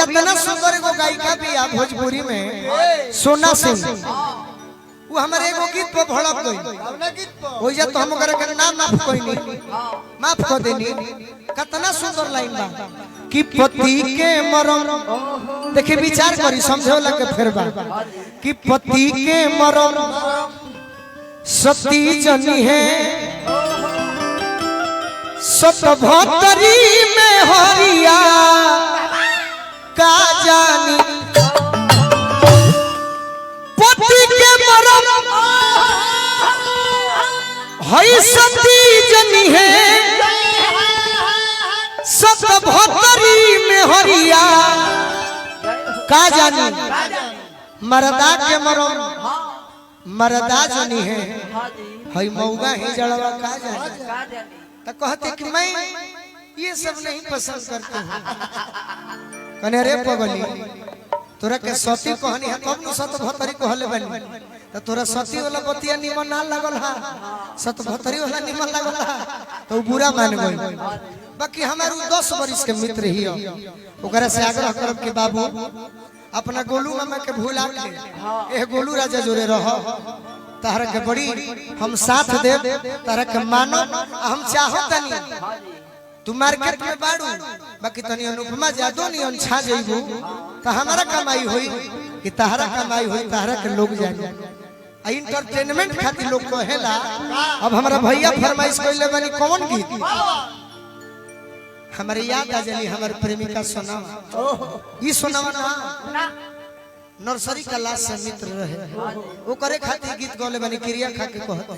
अभी इतना सुंदर एगो गायिका भी आ भोजपुरी में सोना सिंह, वो हमारे एगो गीत पर भड़क गई हो जा तो हम ओकरा के नाम माफ कइनी, माफ कर देनी। कितना सुंदर लाइन बा कि पति के मरम, देखिए विचार करी समझे लगे फिर बा कि पति के मरम सती जनी है सतभतरी में हरिया का जानी। पति के मरम हई सती जनी है सतभतरी में हरिया का जानी। मरदा के मरम मरदा जनी है हई मौगा ही जड़वा का जानी। तो कहते कि मैं ये सब नहीं पसंद करता हूँ। कने रे पगली तोरा के सती कहनी है कब न सतभतरी कहले बनी, तो तोरा सती वाला बतिया निमन ना लगल हा, सतभतरी वाला निमन लगल हा तो बुरा मान गई। बाकी हमारे 10 वर्ष के मित्र ही ओकरा से आग्रह करब कि बाबू अपना गोलू मामा के भूला के ए गोलू राजा जोरे रह, तारा के बड़ी हम साथ देव, तारा के मानो हम चाहो तनी तू मार्केट में बाड़ू, बाकी तनी अनुपमा जादो नहीं छा जइबू तो हमारा कमाई होई कि तारा कमाई होई, तारा के लोग जाने इंटरटेनमेंट खातिर लोग कहेला। अब हमारा भैया फरमाइश कइले बनी कौन गीत हमारे याद आ जली, हमारे प्रेमिका सोनावा, ई सोनावा ना नर्सरी क्लास से मित्र रहे, वो करे खातिर गीत गौले बनी क्रिया खा के कहते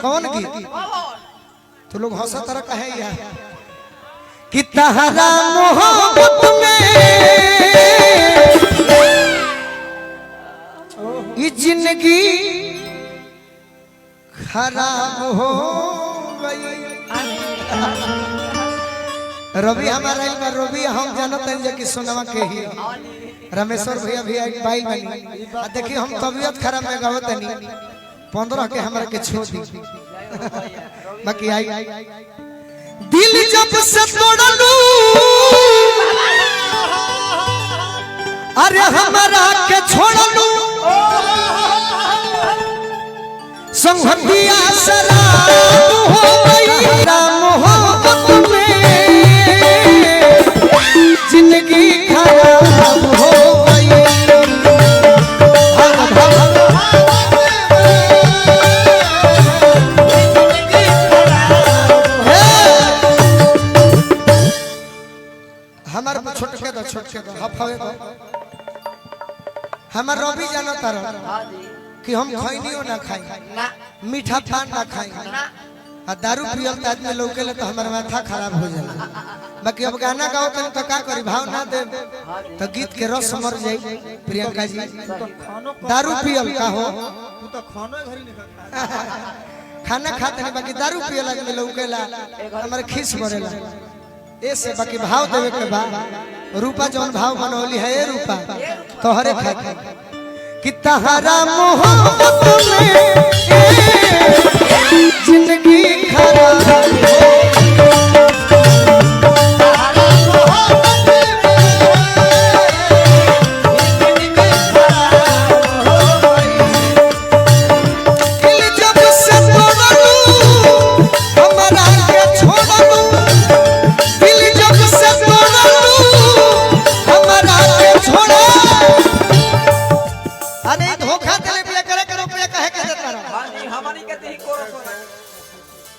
कौन गीत तो लोग हंसा तरह कहे यार कि तहरा मोहब्बत में ये जिंदगी खराब हो गई। रवि हमारा रवि हम जानते हैं कि सोनवा के ही रमेश्वर भैया भी एक भाई बनी। देखिए हम तबीयत खराब में गावत नहीं 15 के हमरा के छोड़ दी बाकी आई दिल जब से तोड़लू अरे हमारा के छोड़लू संगतिया शराब हो गई मोहब्बत में जिंदगी खराब हो गई। हमारे छोटके दो हफावे दो हमार रवि जाना तारा कि हम खैनियो ना खाई मीठा पान ना खाई आ दारू पियल त आदमी लौकेले तो हमार माथा खराब हो जाला। बाकी अब गाना गाओ तो का करी भाव ना दे तो गीत के रस मर जाई। प्रियंका जी दारू पियल का हो तू तो खानो घरी नहीं खाना खाते नहीं, बाकी दारू पियल आदमी लौकेला हमारे खीस भरेला ऐसे। बाकी भाव देवे के बा रूपा जौन भाव बनौली है ए रूपा तोहरे खातिर कि तहरा मोहब्बत में जिंदगी खराब हो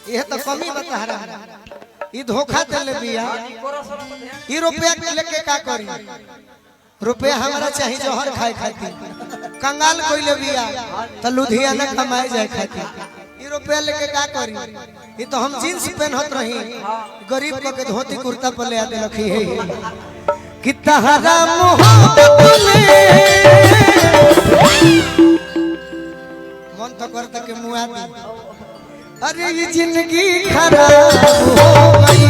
ये तो कमी बता रहा ये धोखा दे बिया ये रुपया लेके का करी रुपया हमारा चाहिए जहर खाए खाती कंगाल कोई ले बिया तो लुधियाना कमाए जाए खाती ये रुपया लेके का करी। ये तो हम जींस पहनत रही गरीब को के धोती कुर्ता पर ले आते रखी है कि तहरा मोहब्बत में मन तो करता के मुआ दी अरे ये जिंदगी खराब हो गई।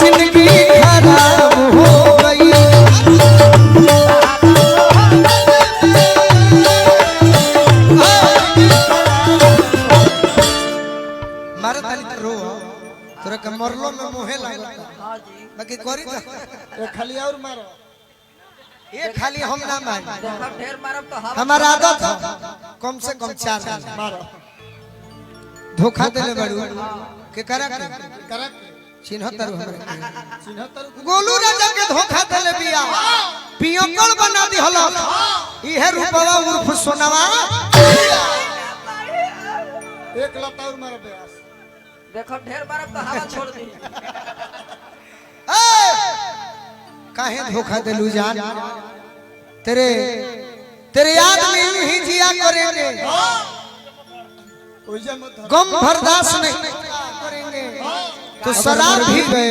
जिंदगी खराब हो गई। मारो ये खाली हम ना मार ढेर मारब तो हवा हमारा आदत है कम से कम 4 मारो धोखा देले बड़ू के करा करक चिन्हतर हमरे 76 गोलू राजा के धोखा देले बिया पियकड़ बना दी हला इहे रूपवा उर्फ सोनावा एक लता और मारो बेस देखो ढेर मारब तो हवा छोड़ दी ए काहे धोखा देलू जान तेरे याद में यूं ही जिया करेंगे ओइजा मत धर गम बर्दाश्त नहीं करेंगे तो शराब भी गए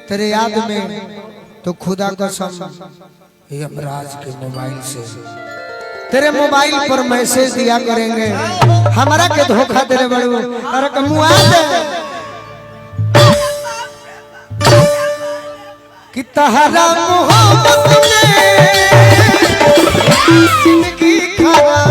तेरे याद में तो खुदा कसम यमराज के मोबाइल से तेरे मोबाइल पर मैसेज दिया करेंगे हमारा के धोखा तेरे बड़ू अरे कमुआ दे कि तहरा मोहब्बत में जिंदगी खराब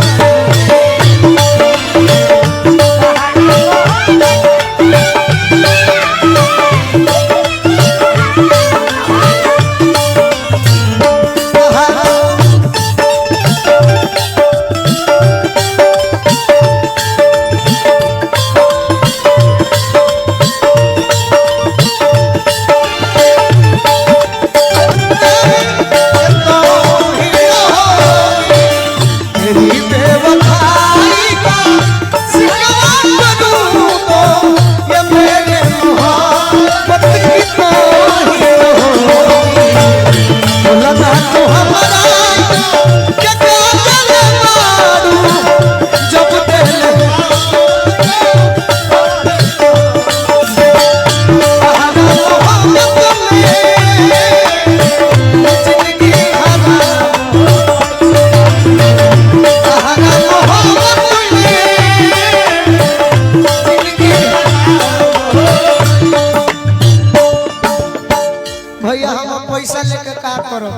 भैया हम पैसा लेके का करो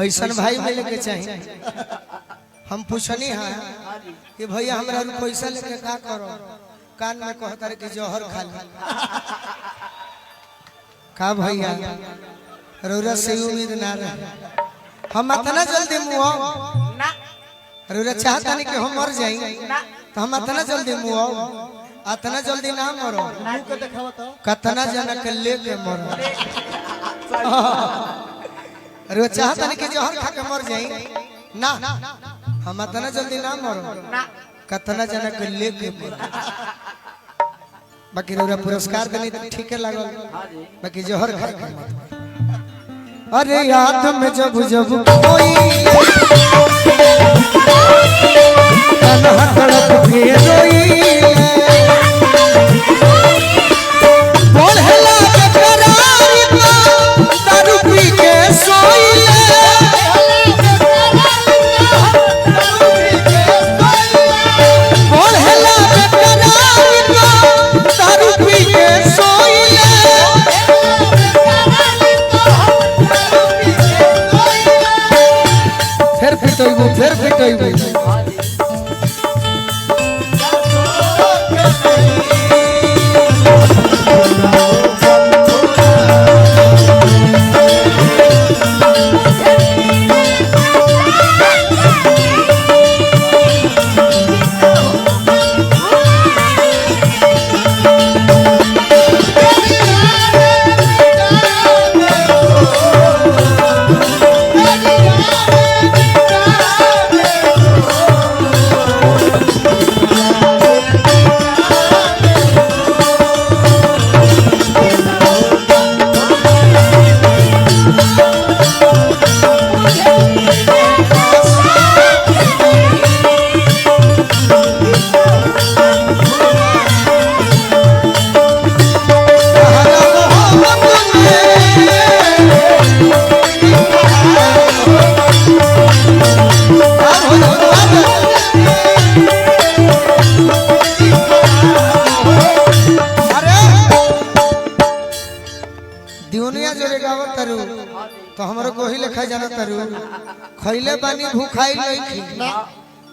ऐसा भाई मिले के चाहिए हम पूछनी है कि भैया हमरा पैसा लेके का करो कान में कहता रे कि जहर खा ले का भैया रौरा से उम्मीद ना रहे हम इतना जल्दी मुआ ना रौरा चाहता नहीं कि हम मर जाई ना तो हम इतना जल्दी मुआ इतना जल्दी ना मरो मुंह के दिखावा तो कतना जना के लेके मरो अरे वो चाहता नहीं कि जहर खा के मर जाई ना हम इतना जल्दी ना मरो ना कतना जना के लेके मरो बाकी रौरा पुरस्कार देनी तो ठीक है लागल बाकी जहर खा के मर अरे याद में जब जब कोई तन्हा तड़प के रोई बोलहला बेकरार का दारू पी के सोईले बोलहला बेकरार का दारू पी के सोईले फिर पिटोइबो दुनिया जोरे गावत तरु तो हमरो को ही लिखा जाना तरु खइले बानी भूखाई लईखी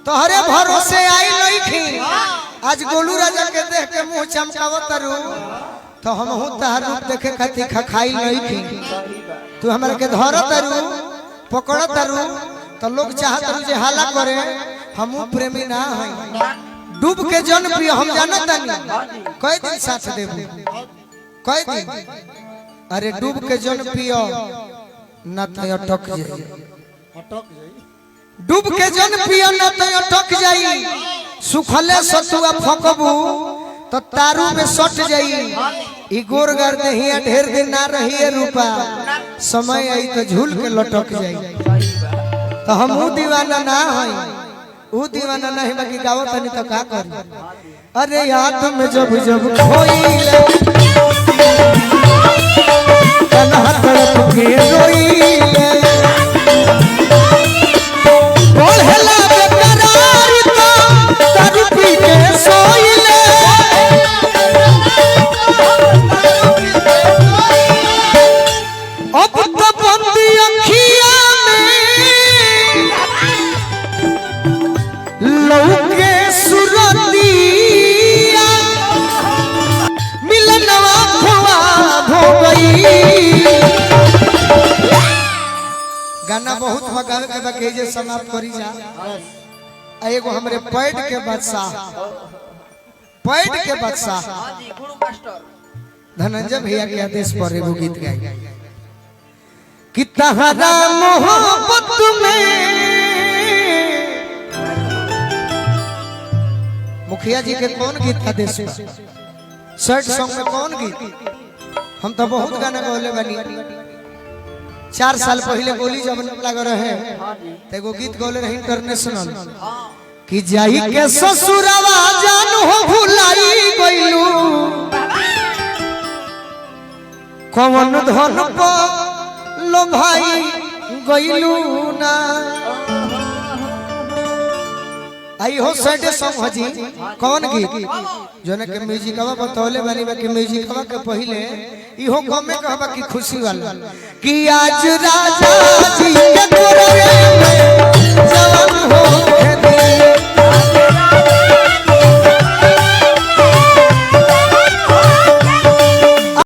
तोहरे भरोसे आई लईखी आज गोलू राजा के देख के मुंह चमकावो तरु तो हम हूं तहार रूप देखे खातिर खखाई नहीं थी। तू हमरा के धर तरु पकड़ तरु तो लोग चाहत रु जे हाला करे। हमू प्रेमी ना है डूब के जन प्रिय हम जानत नहीं कई दिन साथ देबू कई दिन। अरे डूब के जन प्रिय न तो अटक जाई अटक जाई डूब के जन प्रिय न तो अटक जाई। सुखले सतुआ फकबू तो तारू में सट जाई। ई गोरगर देहिया ढेर दिन ना रही रूपा समय आई तो झूल के लटक जाई। तो हम दीवाना ना है ऊ दीवाना नहीं बाकी गावत नहीं तो का करी। अरे याद में जब जब खोइले कन्हा तड़प के रोइले बोलहला बेकरार तो तारू पी के सोइले अब तो बंदी अखिया लौके सुरतिया मिलनवा ख्वाब हो गई। गाना बहुत भगावे के बाकी जे समाप्त करी जा। एगो हमरे पैड के बादशाह गुरु मास्टर धनंजय भैया के आदेश पर एगो गीत गाई कि तहरा मोहब्बत में मुखिया जी के कौन गीत आदेश पर शर्ट सॉन्ग में कौन गीत। हम तो बहुत गाना गौले बनी 4 साल पहले गोली जब लग रहे तो एगो गीत गौले रहे इंटरनेशनल कि जाई के ससुरवा जान हो भुलाई गइलू कौन धन प लो भाई गइलू ना। आई हो सैड सॉन्ग हजी कौन गीत जोने के म्यूजिकवा बतौले बानी बाकी म्यूजिकवा के पहले इहो गमे कहबा की खुशी वाला कि आज राज